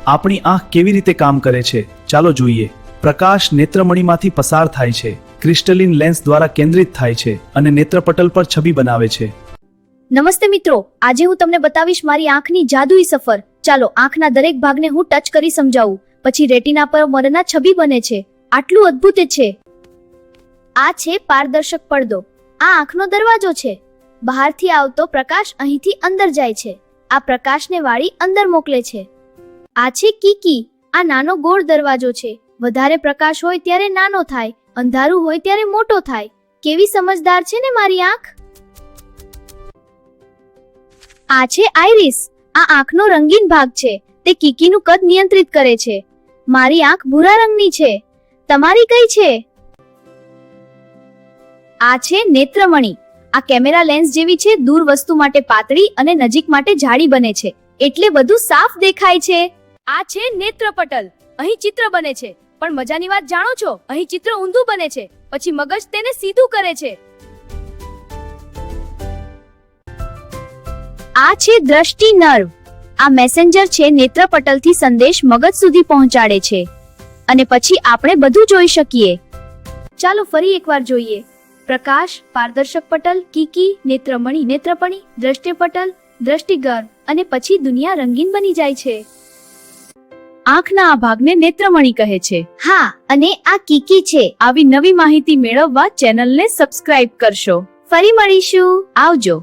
આપણી આંખ કેવી રીતે કામ કરે છે ચાલો જોઈએ. પ્રકાશ નેત્રમણીમાંથી પસાર થાય છે, ક્રિસ્ટલિન લેન્સ દ્વારા કેન્દ્રિત થાય છે અને નેત્રપટલ પર છબી બનાવે છે. નમસ્તે મિત્રો, આજે હું તમને બતાવીશ મારી આંખની જાદુઈ સફર. ચાલો આંખના દરેક ભાગને હું ટચ કરી સમજાવું, પછી રેટિના પર મોરના છબી બને છે. આટલું અદ્ભુત છે. આ છે પારદર્શક પડદો. આ આંખનો દરવાજો છે. બહારથી આવતો પ્રકાશ અહીંથી અંદર જાય છે. આ પ્રકાશને વાળી અંદર મોકલે છે. આ છે કીકી. આ નાનો ગોળ દરવાજો છે. વધારે પ્રકાશ હોય ત્યારે નાનો થાય, અંધારું હોય ત્યારે મોટો થાય. કેવી સમજદાર છે ને મારી આંખ. આ છે આઈરિસ. આ આંખનો રંગીન ભાગ છે. તે કીકીનું કદ નિયંત્રિત કરે છે. મારી આંખ ભૂરા રંગની છે. તમારી કઈ છે? આ છે નેત્રમણી. આ કેમેરા લેન્સ જેવી છે. દૂર વસ્તુ માટે પાતળી અને નજીક માટે જાડી બને છે, એટલે બધું સાફ દેખાય છે. આ છે નેત્રપટલ. અહીં ચિત્ર બને છે, પણ મજાની વાત જાણો છો, અહીં ચિત્ર ઊંધું બને છે, પછી મગજ તેને સીધું કરે છે. આ છે દ્રષ્ટિ નર્વ. આ મેસેન્જર છે. નેત્રપટલથી સંદેશ મગજ સુધી પહોંચાડે છે અને પછી આપણે બધું જોઈ શકીએ. ચાલો ફરી એકવાર જોઈએ. પ્રકાશ, પારદર્શક પટલ, કીકી, નેત્રમણી, નેત્રપણી, દ્રષ્ટિપટલ, દ્રષ્ટિગર્ભ અને પછી દુનિયા રંગીન બની જાય છે. આંખના આ ભાગને નેત્રમણી કહે છે. હા, અને આ કીકી છે. આવી નવી માહિતી મેળવવા ચેનલને સબસ્ક્રાઇબ કરશો. ફરી મળીશું. આવજો.